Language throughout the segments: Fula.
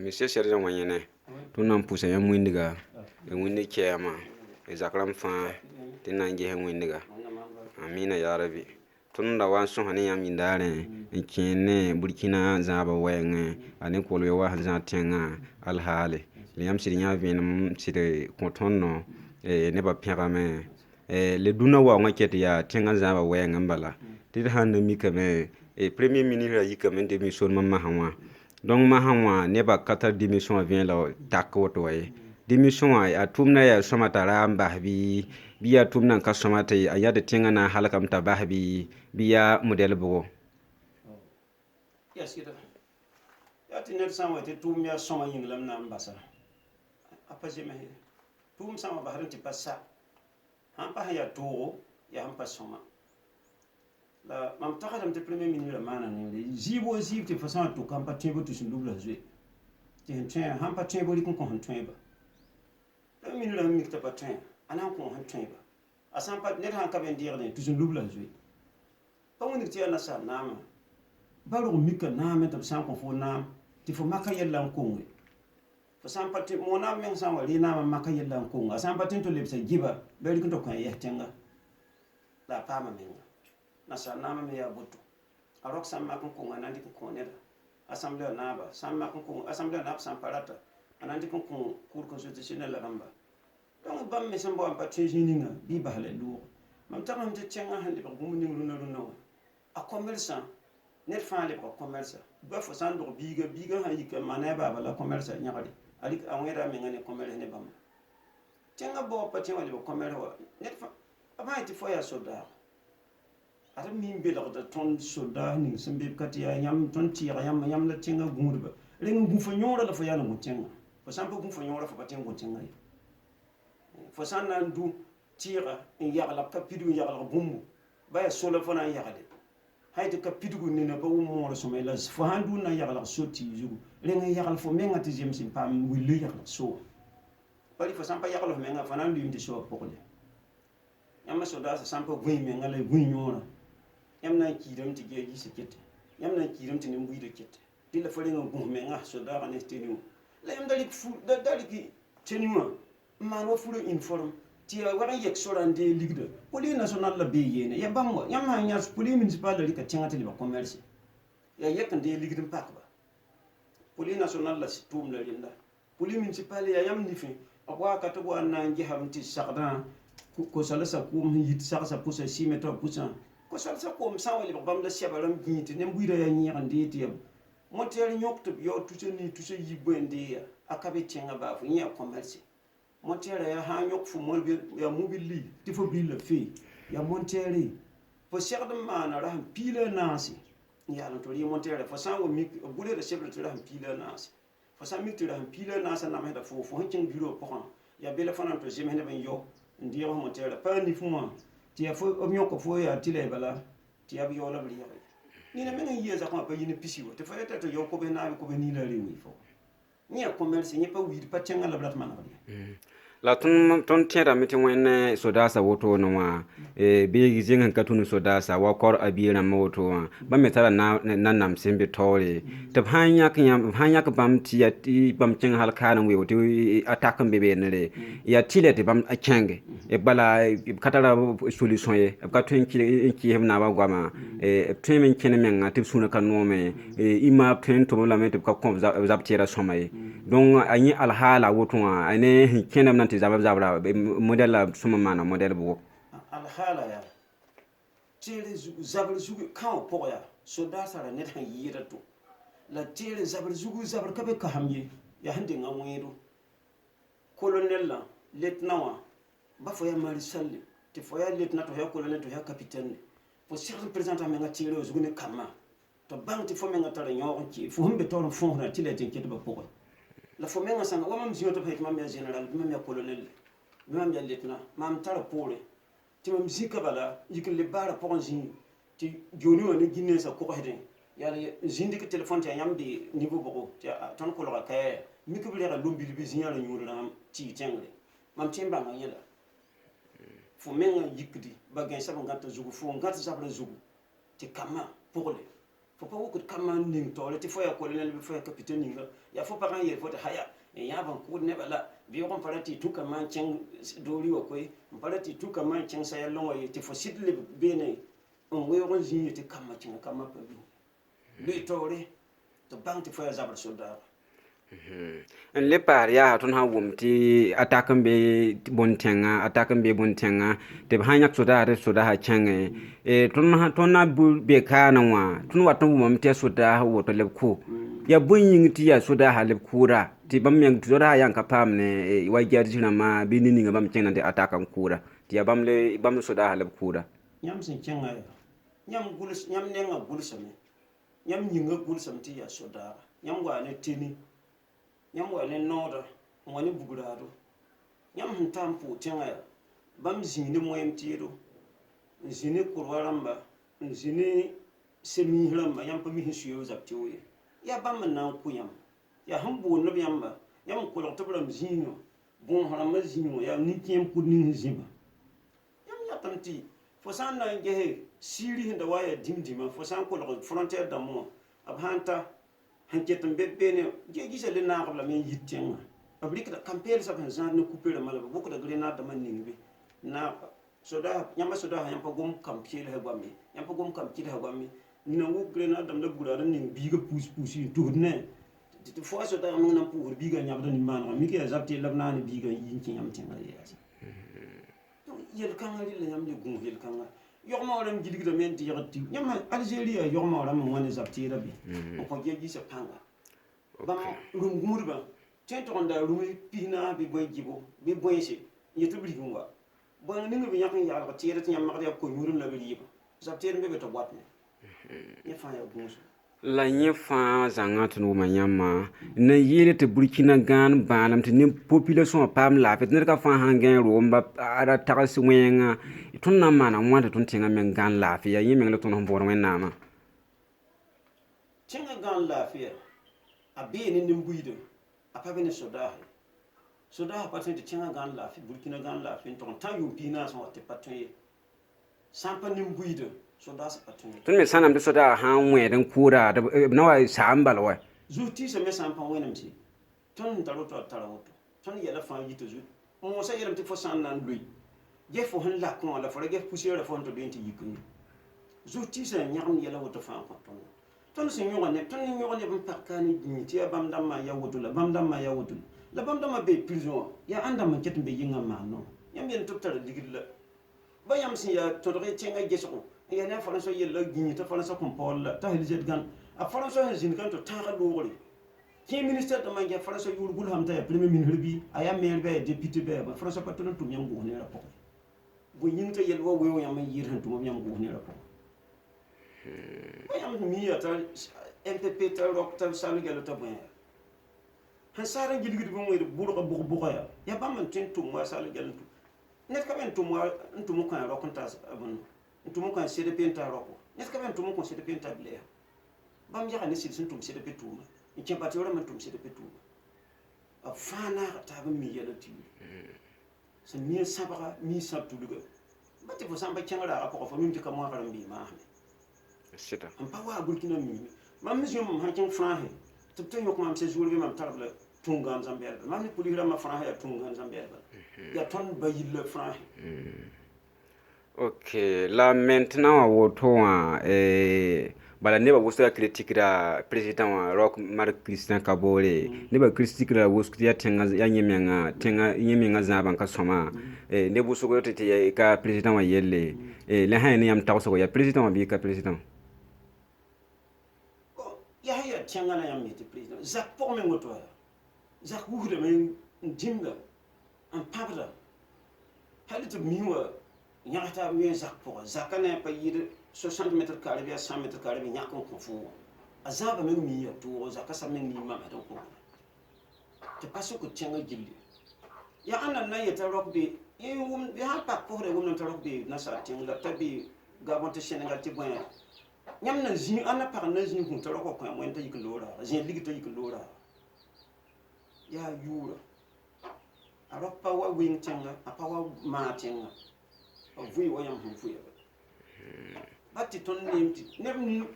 mi se serja wanyene tun nan pusa yam windiga e windi kiyama e zakram fa tin nan ge windiga amina ya rabbi tun da wan so hani yam indare en kene burkina zaba wayenge ani kolwe wa zan tenga alhale yam sirinya venum sire kontonno ne ba pegame le duna wa ngakete ya tenga zaba wayenge mbala tir han mi kame premier ministre yi kame de mi son mamma hanwa donc ma hanwa ne ba kata démission vient la tak woto way démission a tumna ya somata ramba bi biya tumna ka somata ya de tenga na halakam ta bahbi biya model bo yes ida ya ti net sama te tum ya soma yinglam na ambasa apa je me tum sama baharin ti passa han pa ya to ya han pa soma la mam takadam te premier ministre mana ne zibo zib te façon to kam pa tembo to sun double zwe ti hen tren han pa tembo li kon kon han tren ba le ministre mi ta pa tren ana kon han tren ba asan pa net han ka ben dire ne to sun double zwe pa woni ti ana sa nama baro mika nama ta san kon fo nama ti fo maka yalla kon we fa san pa ti mo na men san wa ri nama maka yalla kon asan pa tin to le sa giba be ri kon to kan ya tenga la pa ma men na sa nama me ya butu arok sam ma kon kon anandi kon ne da assemblée naba sam ma kon assemblée naba sam parata anandi kon cour constitutionnel la ramba donc bam me sam bo am pa tejini nga bi ba le lu mam ta mam te tenga hande ba gumu ning runa runa a commerçant net fa le ba commerçant ba fo san do biga ha yika manaba ba la commerçant nyaari ali a ngera me ngane commerce ne bam tenga bo pa tenga le ba commerce wa net fa aba ti fo ya soda adam min be da ton soda ni sembe katia yam ton tira yam la tenga gumurba rengu gufo nyora la fo ya no tenga fo san po gufo nyora fo pa tenga tenga fo san nan du tira in yagla ka pidu yagla bumbu ba ya sola fo na yagale hayde ka pidu ni na ba wo mo so me la fo handu na yagla soti jugu rengu yagla fo menga ti jem sim pam wilu yagla so bari fo san pa yagla fo menga fo nan du ndi so pokle yam soda sa san po gwi menga le gwi nyora yam na kiram ti geji sekete yam na kiram ti nimbu de kete dilla fo rengu gum menga soda ne teniu la yam dalik fu dalik teniu man wa fulu inform ti wara yek sorande ligde poli national la be yene ya bammo yam ha nyas poli municipal la ka tingata li ba commerce ya yek nde ligde pak ba poli national la situm la linda poli municipal ya yam ni fi akwa ka to na ngi hamti sakda ko sala sa ko yit sa pusa si meto pusa ko sala sa ko sa wali ba bam la siabaram giti nem buira ya nyi ande ti mo tere nyokto yo tuche yibende ya akabe tinga ba fu nya commerce montere ya ha nyok fu mol bi ya mobili ti fo bil fi ya montere fo sherde mana raham pile nasi ya no to ri montere fo sango mi bule de chef de raham pile nasi fo sa mi to raham pile nasi na me da fo hancin bureau pokon ya bele fanan to jeme ne ben yo ndi yo montere pa ni fu mo ti ya fo o nyok fo ya tile bala ti ya bi yo la bri ya ni na men yi za ko pa yini pisi wo te fo eta to yo ko be na ko be ni la ri ni fo ni ya commerce ni pa wi pa tenga la blat man la ton tiara miti wenne sodasa woto no wa be gizin kan tunu sodasa wa kor abira moto wa ba metara na nam sembe tole tab hanya ka bam ti ya ti bam cin halkaran we woto attack be ne ya tile te bam akenge e bala katara solution ye ka tun ki hem na ba gwama tun men ken men atip suna kan no me ima tun to la me ka kom zap tira somay donc anyi alhala woto wa ane kenem nan ti zabra model la suma mana model bo alhala ya tire zabra zugu kan po ya soda sara net han yira to la tire zabra zugu zabra kabe ka hamye ya hande ngamwedo colonel la lieutenant wa ba fo ya maréchal ti fo ya lieutenant to ya colonel to ya capitaine fo chef représentant me ngatire o zugu ne kama to bang ti fo me ngatara nyon ki fo humbe to fo na tile tin keto ba po la fo menga sanga wa mam ziyoto pay mam ya general mam ya colonel mam ya lieutenant mam tara pole ti mam zika bala yikle le bara ponji ti joni woni ginne sa ko hedin ya zindi ke telephone ti yam di niveau boko ti ton ko la kay mi ko bele lombi bi zinyala nyuru na ti tengle mam timba ma yela fo menga yikdi ba gen sa ngata zugu fo ngata sa zugu ti kama pole fo pa wukut kaman ning tole ti fo ya colonel bi fo ya capitaine ninga ya fo pa kan ye fo ta haya e ya ban ko ne bala bi ko parati tu kaman cheng dori wo koy parati tu kaman cheng sa ya longo ye ti fo sidle bene on we on zin ti kama cheng kama pa bi lui tore to bang ti fo ya zabar soda en le par ya ton ha wum ti attaque be bontenga te ha nyak soda ha change e ton na bu be kana wa ton wa ton wum te soda ha wo to le ku ya bun yin ti ya soda ha le kura ti bam yang soda ya ka pam ne wa jar jina ma bi ni nga bam chenga te attaque kura ti ya bam soda ha le kura nyam sin chenga nyam gulis nyam nenga gulisame nyam yinga gulisam ti ya soda nyam wa ne tini nyam wa ne noda wani bugurado nyam huntam pu tenga ya bam zini moyem tiro zini kurwaramba zini semi ramba yam pa mi hisuyo zaptiwe ya bam na ku yam ya hambu no yamba yam ko lo tobram zinyo bon harama zinyo ya ni kiem ku ni ziba yam ya tamti fo san na ngehe siri hinda waya dimdima fo san ko lo frontière damo abhanta hanketum bebene je gisa le na qabla men yittenga public da campaign sa kan zan no couper le malaba beaucoup de grenade man ningbe na soda nyamba soda yamba gom campaign le gwami yamba gom campaign le gwami na wo grenade dam da gurada ning biga pousse tourne ti fo soda mo na pour biga nyabda ni man mi ke zapti labna ni biga yinki yam tinga yasi yel kanga le nyam le gun yel kanga yorma wala mjidi da men tirati nyama Algeria yorma wala mo wona zapti rabi ko je gisa panga ba rum gumurba tento onda rumi pina bi boy jibo bi boy se yetu bi gunga bo ninga bi yakin ya ko tire tan yamma ko murum la bi yiba zapti be to watne ye fa ya gunso la nye fa zanga tunu ma nyama na yele te Burkina gan banam te ne population pam la fet ne ka fa hangen romba ara taxi wenga tun na mana mwanta tun tinga men gan la fi ya yime ngalo tun bor men nama tinga gan la fi abi ni nimbuide apa bene soda patin te tinga gan la fi Burkina gan la fi ton tan yu pina so te patin sampa nimbuide soda sa patin tun me sanam de soda han den kura na wa sambal wa zuti se me sampa wenam si ton taroto ton yela fa yito zu mo sa yelam te fo san nan lui je fo han la ko la fo ge poussière la fo to denti yikuni zuti se nyam yela woto fa ko ton se nyogone bam pakani ni ti bam dam ma ya woto la bam dam ma be prison ya andam ma ketumbe yinga ma no yam yen to tar digilla ba yam si ya to re chenga geso ya na fa so yella gini to fa so ko pol ta hiljet gan a fa so hin kan to ta ga logori ki ministère de manga fa so yul gul hamta ya premier ministre bi aya maire be député be ba fa so patron tum yam go ne rapport bu yinta yel wo wo yam yir han tum yam go ne rapport yam mi ya ta MPP ta rok ta salu gelo ta boya han sara gilgid bu moy bu ro bu ya ba man tin tum wa salu gelo net ka ben tum wa tum ko rok ta abun tum ko CDP ta rok net ka ben tum ko CDP ta ble bam ya ne sil sun tum CDP tum in ke pati wala man tum CDP tum a fana ta ba mi yelo ti sa mi sabara mi sabtu duga bati fo samba changara ko fo min ka mo ka mbi ma sita am pa wa Burkina mi mam monsieur mam hakin franc he to yok mam se jour bi mam tarabla tungam zamber mam ni pulira ma franc ya tungam zamber ya ton bayil franc ok la maintenant woto bala ne ba wosta critique da président wa rock Marc Christian Kabore ne ba critique da wosta ya tenga ya nyemenga zaban ka soma ne bu sogo te ka président wa yelle le hayni yam tawso ya président wa bi ka président ya haya tiangana yam meti président zak pour men ngoto zak wuhde men dimda en pabda halit miwa nyata mi zak pour zakane pa yid 60 mètres carrés bien 100 mètres carrés bien yakon ko fu azaba men mi ya to zakasa men ni mama don ko te passo ko tianga gilli ya anan na yeta rokbe wum bi ha pa ko re wum na rokbe na sa tianga tabi gabon te Sénégal ti boya nyam na zin ana par na zin ko to ko mo enta yikndora zin ligito yikndora ya yura aropa wa wing tianga apa wa ma tianga vui wa yam hu fuya bati ton nemti nem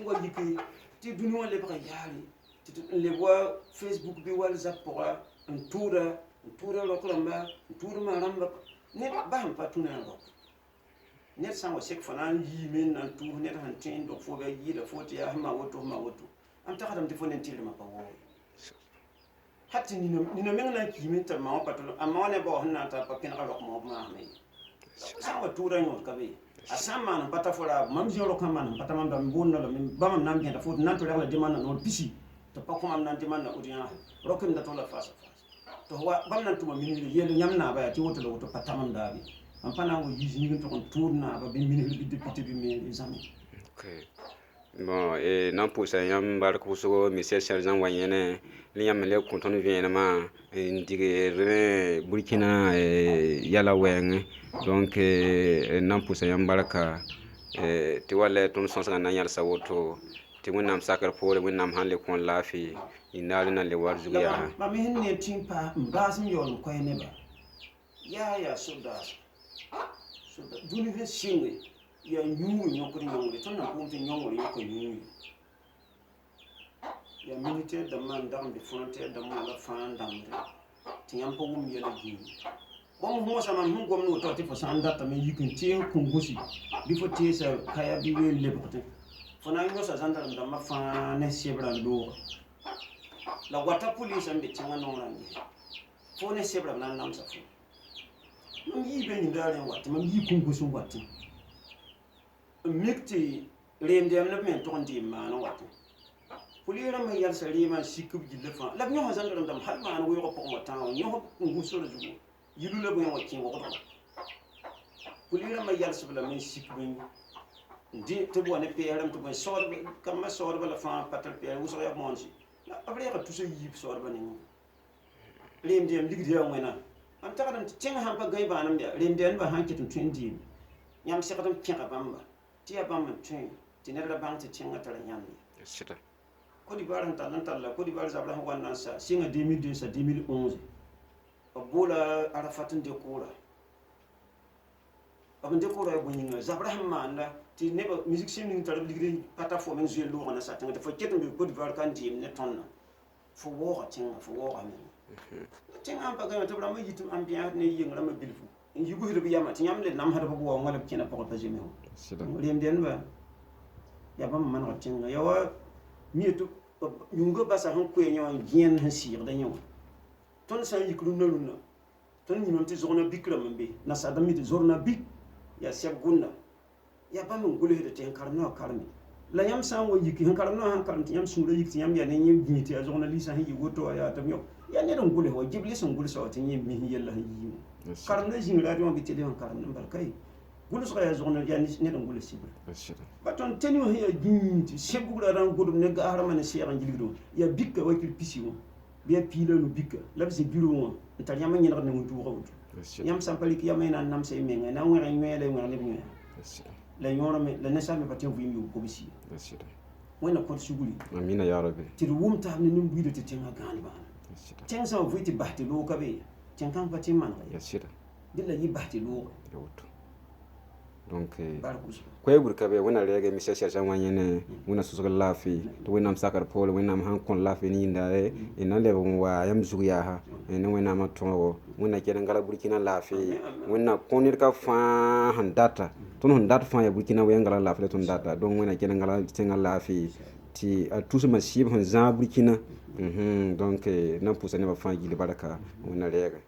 ngwa yiki ti duni wala ba yaali ti le wa Facebook bi WhatsApp pora ntura rokramba ntura maramba ne ba han patuna ro ne san wa sek fanan yi men nan tu ne han tin do fo ga yi da fo ti ya ma woto am ta kadam ti fo ne til ma pa wo hatti ni no men na ki men ta ma patula amma ne ba hanna ta pa ken ro mo ma me san wa tura nyo ka be asama na pata fora mam joro kama na pata mam dam bonno lo min bamam nam genda fo nan to la demanda no pisi to pa ko mam nan demanda udiya rokim da to la fasa to wa bam nan to ma miniri yelo nyamna ba ti woto lo to pata mam da bi am pana wo yizi ni to kon tourna ba bi miniri bi député bi me examen okay bon et nan pousa yam bar ko so monsieur sergent wanyene ni yam le kontonu vient ma ndige Burkina yala weng donc nan pousa yam baraka ti wala ton sonsa na yar sawoto ti wonnam sakar pole wonnam hanle kon lafi inali na le war zuya ba mi hinne timpa mbasm yon ko ne ba ya soda duni he singwe ya nyungu nyokuri nyongule tonna kumti nyongule yoko nyungu ya militaire da man dambe frontière da man la fan dambe ti yam po wum yela gi bon mo sama mun gomno to ti fo sanda ta me yikin ti kungusi bi fo ti sa kaya bi we lebte fo na yo sa zanda da ma fa ne sebra ndo la wata police ambe tinga no rangi fo ne sebra nan nam sa fo mam yi be ni dare wat mam yi kungusu wat mikti rendem na men ton di ma no wat kulira ma yar sari ma sikub gille fa lab nyo hazan dam hal ma no yo ko mo taw nyo ko nguso jugo yilu la bo yo kin ko to kulira ma yar sabla men sikub ndi to bo ne peram to bo sor kam ma sor bala fa patal pe wuso ya monsi la abre ka tuso yib sor ba ni rendem ligdi ya ngena am ta kadam tinga han pa gay banam dia rendem ba han kitun 20 nyam se kadam kinga bamba ti ya bamba 20 tinera bang ti tinga tara nyam sita Côte d'Ivoire la Côte d'Ivoire zabla wana sa singa 2002 sa 2011 abola arafatin de kora abin de kora boninga zabra manda ti neba music singing tar ligri pata fo men zuel lo wana sa tanga fo ketum de Côte d'Ivoire kan dim ne tonna fo wo tinga fo wo men tinga am paga to brama yitum ambiance ne yingra ma bilfu yugo hido yama tinyam le nam hada bo ngala kina ko pa jeme sita rem den ba ya bam man ko tinga yawa mietu yunga basa han ko nyon gien han sir da nyon ton sa yikru na luna ton ni non ti zona bikra mambe na sa dami ti zorna bik ya seb gunna ya ba mun gule da ten karno karmi la yam sa wo yiki han karno han karmi yam sura yiki yam ya ne yim giti a zona lisa han yi woto ya tam yo ya ne don gule ho jibli son gule so tin yim mi yella han yi karno jingra don bi te de han karno barkai gulu so ya zona ya ne don gule sibra baton tenio he ginti sebugura ran godum ne ga harama ne seeran jilgido ya bikka wakil pisiwo be pila no bikka labse biro won ta nyama nyi ne mutu xawtu nyam sampali ki yamay nan nam sey menga na ngere ngele ngere ne la yoro me la nesa me patin vuyim ko bisi wona ko suguli amina ya rabbi ti wum ta ne nim buido te tenga gani ba tenga sa vuiti bahti lo ka be tenga patin man ya sita dilla yi bahti lo yoto donc barkus koy burka be wona rege mi sese jan wanyene wona susuga lafi to wona sakar pole wona han kon lafi ni ndare ina le wa yam zuya ha ina wona ma tongo wona kene ngala burkina lafi wona konir ka fa han data ton han data fa ya burkina we ngala lafi ton data donc wona kene ngala tenga lafi ti tout ce masib han za burkina donc na pousa ne ba fa gili baraka wona rege